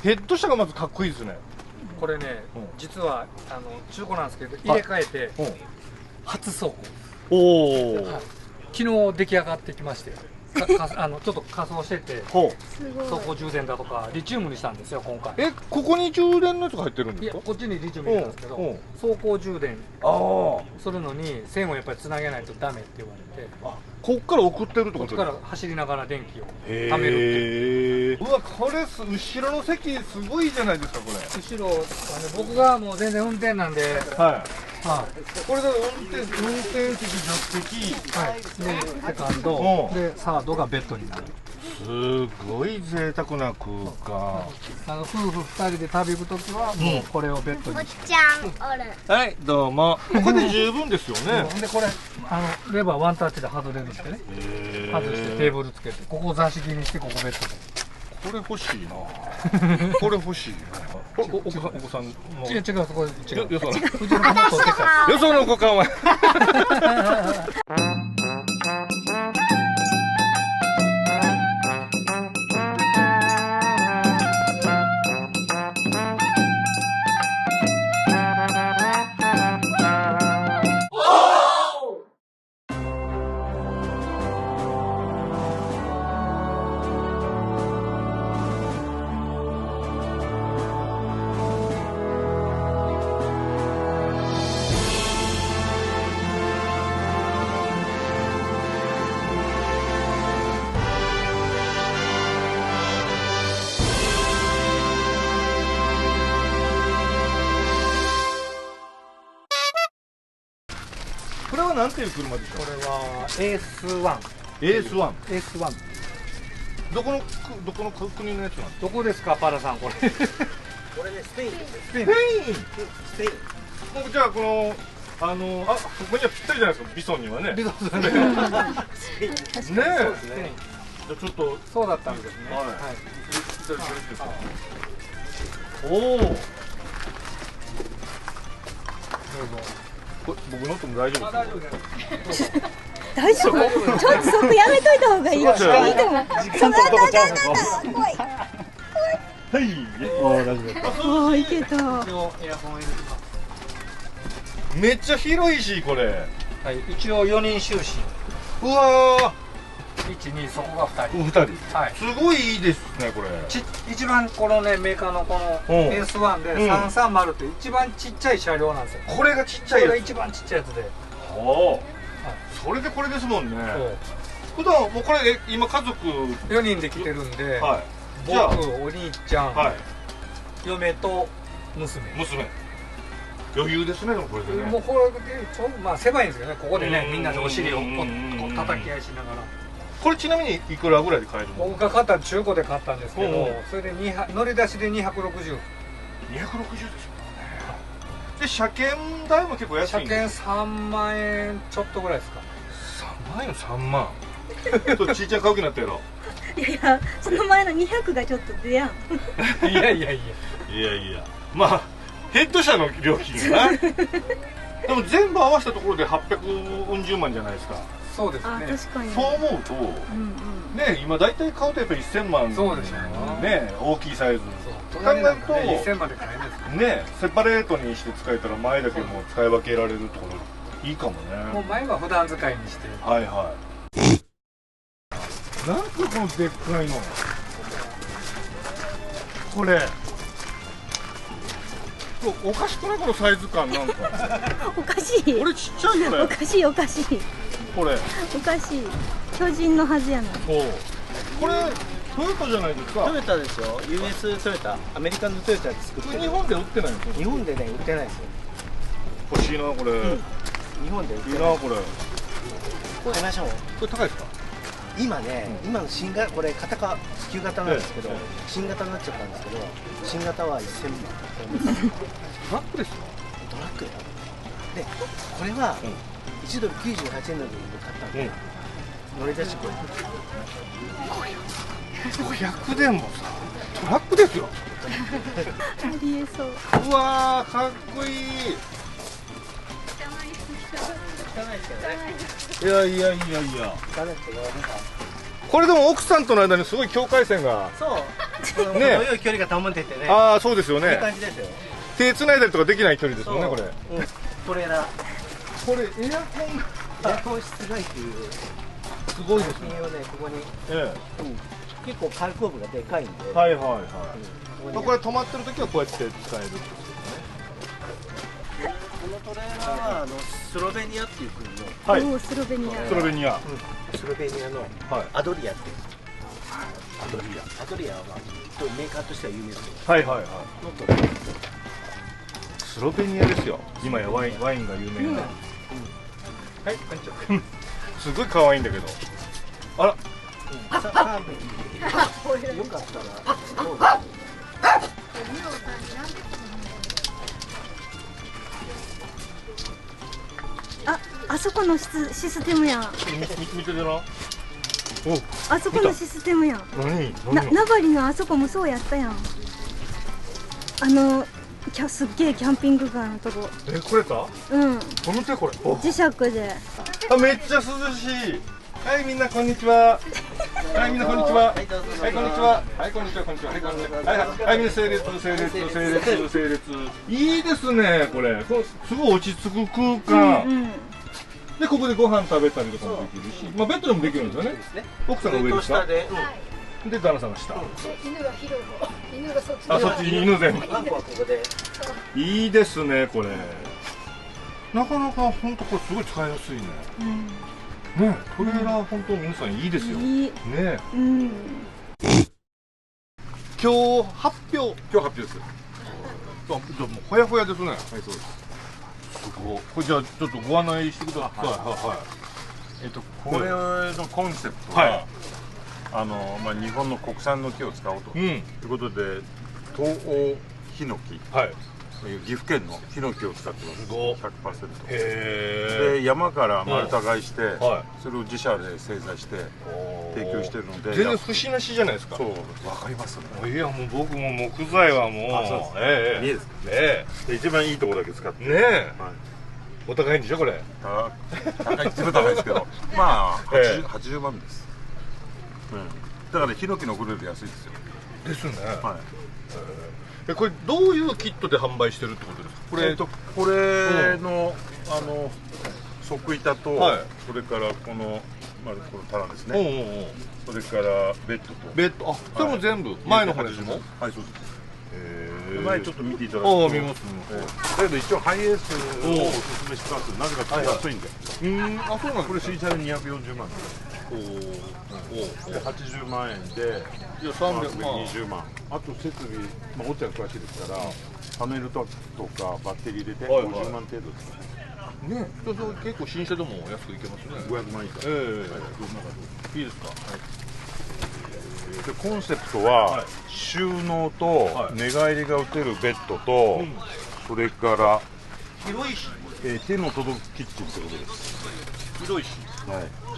ヘッド車がまずかっこいいですね。これね、実は中古なんですけど入れ替えて初走行。おお。昨日出来上がってきまして、ちょっと仮装してて、走行充電だとかリチウムにしたんですよ今回。ここに充電のやつが入ってるんですか？いや、こっちにリチウム入れたんですけど、走行充電するのに線をやっぱりつなげないとダメって言われて、こっから送ってるってことですか？こっちから走りながら電気を貯めるっていう。うわ、これ後ろの席すごいじゃないですかこれ。後ろはね、僕がもう全然運転なんで、これが運転席、助手席、でセカンドでサードがベッドになる。すごい贅沢な空間。夫婦2人で旅行くときはもうこれをベッドに。おっちゃんおる。はい、どうも。これで十分ですよね。でこれレバーワンタッチで外れるんですね。外してテーブルつけて、ここ座敷にしてここベッドで。これ欲しいな。これ欲しいな。お子さんの。違う、そこ違う。よその。うちの子も取ってきた。よその子かお前。これはなんていう車ですか？これはエースワン。エースワン。エースワン。どこの国のやつなんですか？どこですか、パラさんこれ。これね、スペイン。スペイン。僕じゃあこのここにはぴったりじゃないですか、ビソンにはね。ビソンね。ねえ。じゃあちょっとそうだったんですね。はい。おお。どうぞ。僕乗っても大丈夫ですか？大丈夫？ちょっとそこやめといた方がいいよ。いいと思う。その怖い。はい。大丈夫。おお、いけた。一応エアコン入れてます。めっちゃ広いしこれ。はい。一応4人就寝。うわ1、2、そこが2人。2人。はい。すごいいいですねこれ。一番このねメーカーのこのエースワンで330って一番ちっちゃい車両なんですよ。これがちっちゃいやつ。これが一番ちっちゃいやつで。お。それでこれですもんね。普段もうこれ今家族4人で来てるんで、僕、お兄ちゃん、嫁と娘。余裕ですね、でもこれでね。もうこれでまあ狭いんですけどね、ここでねみんなでお尻を叩き合いしながら。これちなみにいくらぐらいで買えるの？僕が買ったの中古で買ったんですけど、それで乗り出しで260。260ですもんね。で車検代も結構安いんです。車検3万円ちょっとぐらいですか。3万円3万。ちょっとちいちゃい買う気になったやろ。いや、その前の200がちょっと出やん。いや。まあヘッド車の料金がな。でも全部合わせたところで840万じゃないですか。そうですね。確かに。そう思うと、ね、今大体買うとやっぱり1000万。そうですね、大きいサイズ。考えると1000万で買えるんですね、セパレートにして使えたら前だけも使い分けられるところいいかもね。もう前は普段使いにして。はいはい。なんかこのでっかいの。これ。おかしくないこのサイズ感なんか。おかしい。これちっちゃいよね。おかしい。これ。おかしい。巨人のはずやな。これトヨタじゃないですか。トヨタですよ。US トヨタ、アメリカのトヨタで作ってる。日本で売ってないんですよ。日本でね売ってないですよ。欲しいなこれ。日本で売ってない。いいなこれ。買いましょう。これ高いですか？今ね、今の新型これ型が旧型なんですけど、新型になっちゃったんですけど、新型は1000万。トラックですよ。トラックで、これは1ドル98円ので買ったんで、乗り出しこれ500でもさ、トラックですよ。ありえそう。うわー、かっこいい。いや。これでも奥さんとの間にすごい境界線が。そう。程よい距離が保ててね。ああ、そうですよいいね。感じですよ。手繋いだりとかできない距離ですもんね、これ。うん。トレーラー。これ、エアコンがエアコン室外っていう。すごいですね。金をね、ここに。え結構開口部がでかいんで。え。はいはいはい。こまあ、これ止まってる時はこうやって使えるってことですね。このトレーラーはスロベニアっていう国のはい。おースロベニア。スロベニア。スロベニアのはい。アドリアっていうアドリアはメーカーとしては有名ですよ。はいはいはい。のトレーラー。スロベニアですよ。今やワインが有名な。はい、こんにちは。すごい可愛いんだけど。あら。サーブによかったらどうぞ。あそこのシステムやん。見ててな。あそこのシステムやん。何？ナバリのあそこもそうやったやん。すっげえキャンピングカーのとこ。これか？うん。この手これ。磁石で。あ、めっちゃ涼しい。はい、みんなこんにちは。はい、みんなこんにちは。はい、こんにちは。はい、こんにちは。こんにちは。はい、こんにちは。はい、みんな整列。いいですね、これ。すごい落ち着く空間。うん。で、ここでご飯食べたりとかもできるし、まあベッドでもできるんですよね。奥さんが上ですか？で、旦那さんが下。犬が広い方。犬がそっち。あ、そっちに犬全部。ワンコはここで。いいですね、これ。なかなか本当これすごい使いやすいね。ね、トレーラー本当皆さんいいですよ。いい。ね。うん。今日発表です。じゃあもうほやほやですね。はい、そうです。すごい。これじゃあちょっとご案内してください。はい。これのコンセプトは、日本の国産の木を使おうということで、東欧ヒノキ、岐阜県のヒノキを使ってます。100%。で、山から丸太買いして、それを自社で製材して提供してるので、全然節なしじゃないですか。そう、わかりますね。いや、もう僕も木材はもう、いいですねで一番いいところだけ使ってねえ、お高いんでしょこれ。高いって高いですけど、まあ80万です。だからヒノキのグレード安いですよ。ですね。はい。これどういうキットで販売してるってことですか？これの側板と、それからこの棚ですね。それからベッドと。あ、それも全部前の方ですもん。はい、そうです。前ちょっと見ていただくと。見ます。だけど一応ハイエースをおすすめしてます。なぜかというと安いんで。あ、そうなんこれ新車で240万。で80万円で、320万。あと設備、おっちゃん詳しいですから、パネルとかバッテリー入れて50万程度ですね。結構新車でも安くいけますね。500万以下。いいですか？でコンセプトは収納と寝返りが打てるベッドと、それから広いし、手の届くキッチンってことです。広いし、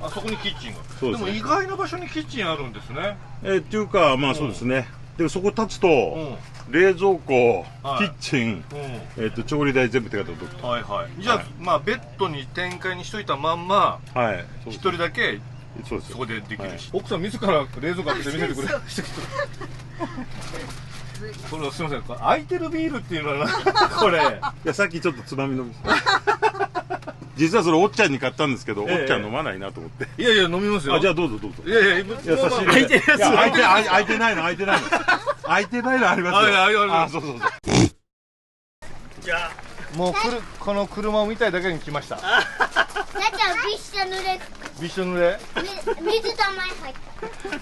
あそこにキッチンが。でも意外な場所にキッチンあるんですね。っていうか、まあそうですね。でそこ立つと冷蔵庫、キッチン、調理台全部手が届くと。じゃあまあベッドに展開にしといたまんま、一人だけそこでできるし。奥さん自ら冷蔵庫開けて見せてくれ。これすみません、空いてるビールっていうのはこれ。いやさっきちょっとつまみ飲み。実はそれおっちゃんに買ったんですけど、おっちゃん飲まないなと思って。いやいや飲みますよ。じゃあどうぞどうぞ。いやいや、優しい。開いてないのありますよ。あ、そう。じゃあもうこの車を見たいだけに来ました。なっちゃんびっしょ濡れ。びっしょ濡れ。水たまに入っ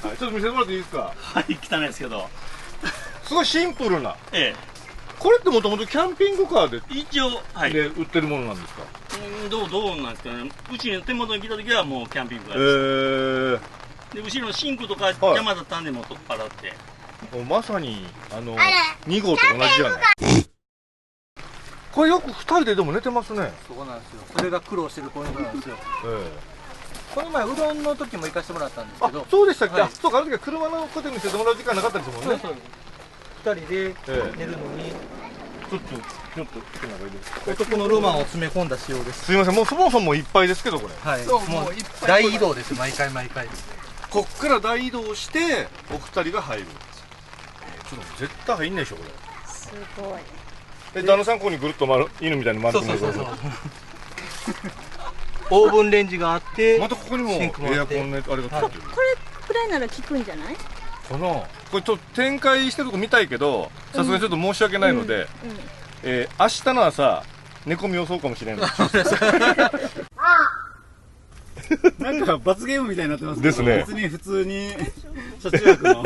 た。ちょっと見せてもらっていいですか？はい、汚いですけど。すごいシンプルな。これってもともとキャンピングカーで一応、で売ってるものなんですか？どうなんですかね。うちの手元に来た時はもうキャンピングカーです。で後ろのシンクとか邪魔だったんでもう取っ払って。まさに2号と同じじゃない。これよく2人ででも寝てますね。そうなんですよ。それが苦労してるポイントなんですよ。この前うどんの時も行かせてもらったんですけど。そうでしたっけ？そうか、あの時は車のことに見せてもらう時間なかったですもんね。2人で寝るのにちょっと男のロマンを詰め込んだ仕様です。すいません、もうそもそもいっぱいですけどこれ。もう大移動です。毎回。こっから大移動してお二人が入る。ちょっと絶対入んないでしょこれ。すごい。で旦那さんここにぐるっと犬みたいに回ってくる。そう。オーブンレンジがあって、またここにもエアコンのあれがついてる。これくらいなら効くんじゃない？かな。これちょっと展開してるとこ見たいけど、さすがにちょっと申し訳ないので、明日の朝寝込み予想かもしれない。なんか罰ゲームみたいになってますけど。ですね。別に普通に車中泊の。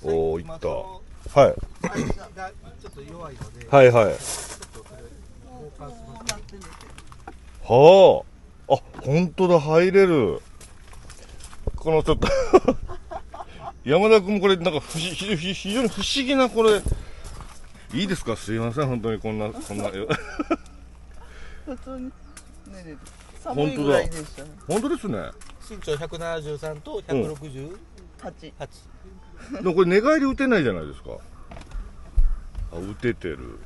おー、いった。はい。はいはい。はあ。あ、本当だ、入れる。このちょっと山田君もこれなんか非常に不思議なこれいいですか？すいません本当にこんな普通にね寒いぐらいでしたね。本当ですね。身長173と168。でもこれ寝返り打てないじゃないですか。あ、打ててる。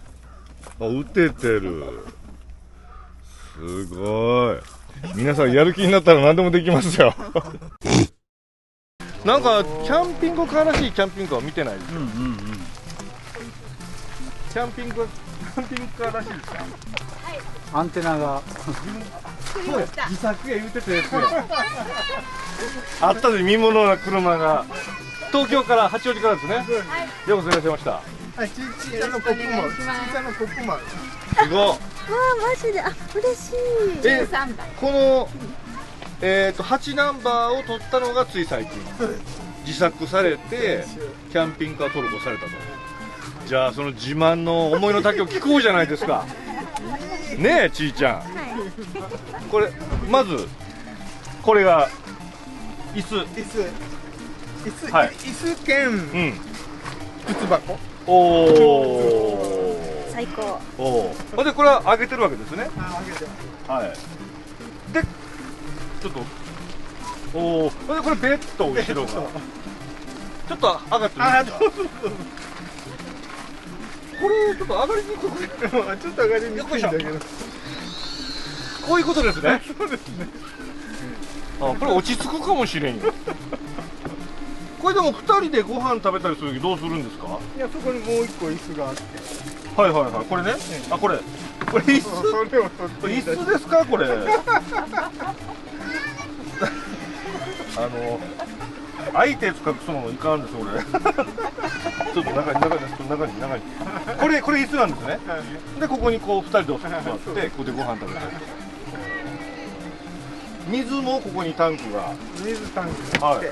打ててる。すごい。皆さんやる気になったら何でもできますよ。なんかキャンピングカーらしいキャンピングカーは見てないですよ。キャンピングカーらしいですか？アンテナが自作や言うてたやつあったで見物な車が東京から八王子からですね。ようこそいらっしゃいました。はい、小さなコップも、小さなコップも。すごい。わあマジで、あ、嬉しい。13番。この8ナンバーを取ったのがつい最近自作されてキャンピングカー登録をされたと。じゃあその自慢の思いの丈を聞こうじゃないですか。ねえちーちゃん、これまずこれが椅子兼靴箱。おお最高。おお。でこれは上げてるわけですね。上げてます。はい。でちょっとおお。でこれベッド後ろがちょっと上がってる。これちょっと上がりにくくてちょっと上がりにくいんだけど。こういうことですね。そうですね。あ、これ落ち着くかもしれんよ。これでも2人でご飯食べたりするときどうするんですか？いや、そこにもう一個椅子があって。はいはいはい、これね。あ、これ椅子。椅子ですかこれ？相手使くのいかんです俺。ちょっと中に。これ椅子なんですね。でここにこう2人で座ってここでご飯食べたり。水もここにタンクが。水タンク。はい。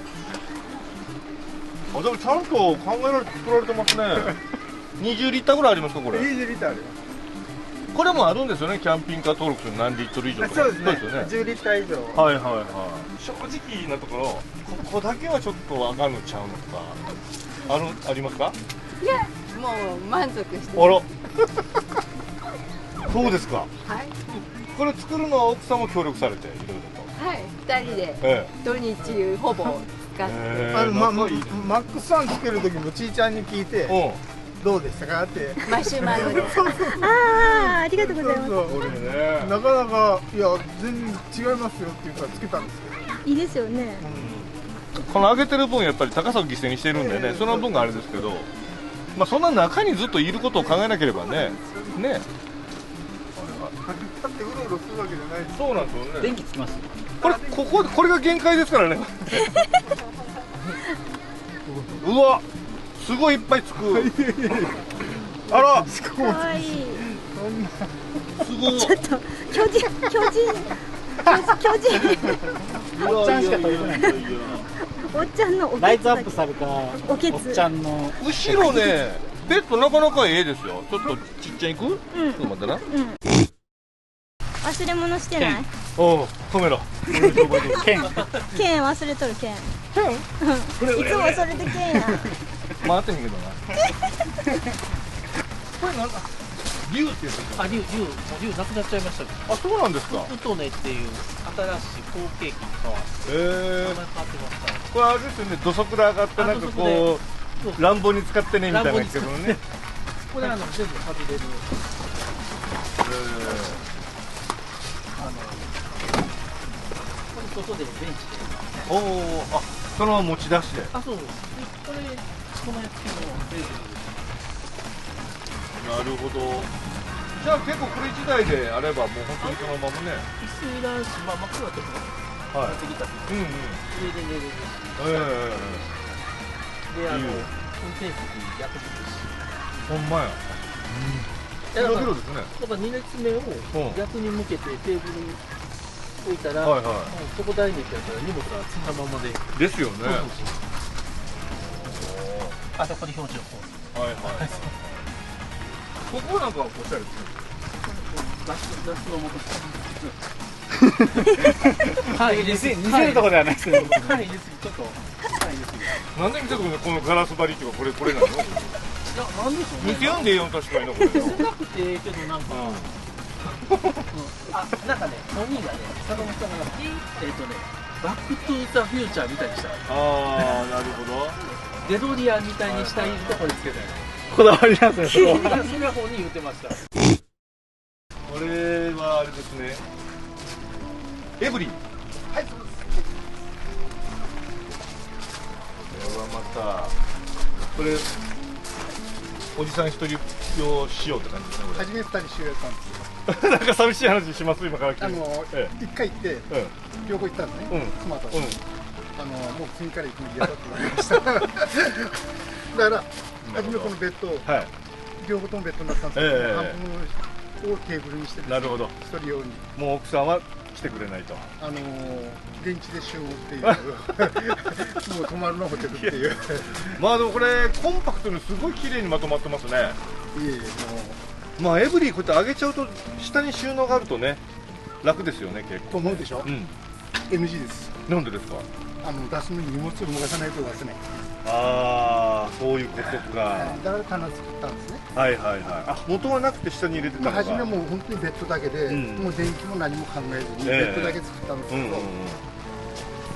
あ、でもちゃんと考えられて作られてますね。20リッターぐらいありますかこれ？20リッターあります。これもあるんですよね、キャンピングカー登録する何リットル以上とか。そうですね。10リッター以上。はいはいはい。正直なところ、ここだけはちょっとあかんのちゃうのとかありますか？いや、もう満足してあら。そうですか。はい。これ作るのは奥さんも協力されていろいろと。はい、2人で土日ほぼ使って。マックス1つける時もちーちゃんに聞いて。どうでしたかってマシュマロでありがとうございます。なかなかいや全然違いますよっていうからつけたんですけどいいですよね。この上げてる分やっぱり高さを犠牲にしてるんでね、その分があれですけど、まあそんな中にずっといることを考えなければね。ね。だってうろうろするわけじゃない。そうなんですよね。電気つきます。これが限界ですからね。うわ。すごいいっぱいつく。あら、かわいい。すごい。ちょっと巨人。おっちゃんしか食べてない。おっちゃんのおけつ。ライトアップされたおけつ。おっちゃんの後ろね、ベッドなかなかええですよ。ちょっとちっちゃいく？ちょっと待ってな。忘れ物してない？おお、カメラ。剣忘れとる剣。いつもそれで剣や。回ってへんけどな。これなんか竜ってやつですか？竜なくなっちゃいましたね。あ、そうなんですか。ウトネっていう新しい後継機に変わって。名前変わってますから。これあれですよね。土足で上がってなんかこう乱暴に使ってねみたいなけどね。これ全部外れる。これ外でベンチで。おお、あ、そのまま持ち出して。あ、そうです。このやつもレーズンなるほど。じゃあ結構これ1台であればもう本当にそのままね。椅子いらんし、まあ真っ黒だとはい。できた。うんうん。上で寝れるし。で、運転席逆ですし。ほんまや。広々ですね。だから2列目を逆に向けてテーブルに置いたら、そこダイニングやったら荷物が積んだままで。ですよね。あとこれ表情。はいはい。ここなんかおしゃれですね。夏の元。はい、見せるとこではないですけど。はい、ちょっと。はい、です。なんで見せるのこのガラス張りっていうかこれなの？なんでしょうね。見せんでええよ確かになこれ。見せなくてええけどなんか。あ、なんかね、本人がね、坂本さんがバックトゥーザフューチャーみたいにしたい。ああ、なるほど。デロリアンみたいにしたいとこれつけたい。こだわりなんですよ。それは本人言ってました。これはあれですね。エブリン。はい、そうです。これはまたこれおじさん一人用しようって感じですね。初め2人しようやったんですよ。なんか寂しい話します今から。1回行って両方行ったんですね。妻と。もう次から行くの嫌だって言われました。だから初めこのベッドを両方ともベッドになったんですけど、半分をテーブルにして、なるほど。1人用に。もう奥さんは来てくれないと。現地で集合っていうもう泊まるのホテルっていう。まあでもこれコンパクトにすごい綺麗にまとまってますね。いえいえ、もうまあエブリィこうやって上げちゃうと下に収納があるとね楽ですよね結構。と思うでしょ。NG です。なんでですか？出すのに荷物を動かさないと出せない。ああ、そういうことか。だから棚作ったんですね。はいはいはい。あ、元はなくて下に入れてたのが。初めもう本当にベッドだけで、もう電気も何も考えずにベッドだけ作ったんですけど、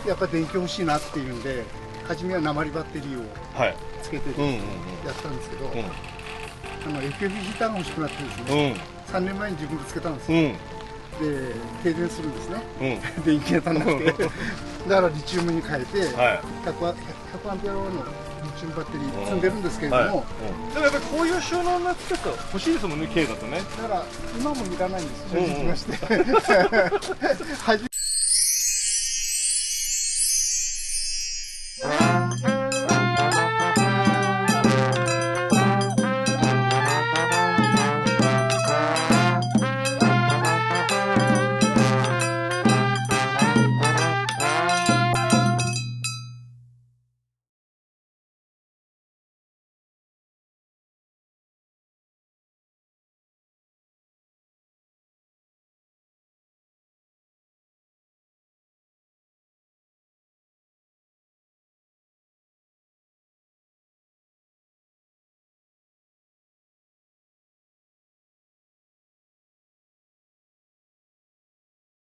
やっぱ電気欲しいなっていうんで、初めは鉛バッテリーをつけてやったんですけど、FF ヒーターが欲しくなってですね、3年前に自分でつけたんですよ。で、停電するんですね。電気が足らなくて。だからリチウムに変えて、100アンペアのリチウムバッテリー積んでるんですけれども、でもやっぱりこういう収納のやつちょっと欲しいですもんね、軽だとね。だから今もいらないんです、正直言いまして。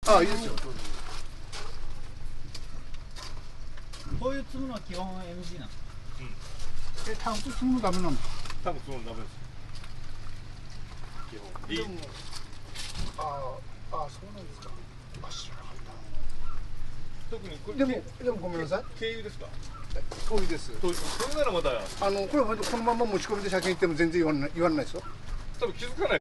ああ、いいですよ。こういう積むのは基本 NG なんですか？タンク積むのダメなんですか？多分積むのダメです。基本。いい。ああ、そうなんですか。知らなかった。特にこれでもごめんなさい。軽油ですか？遠いです。それならまだこれこのまま持ち込みで車検行っても全然言わないですよ。多分気づかない。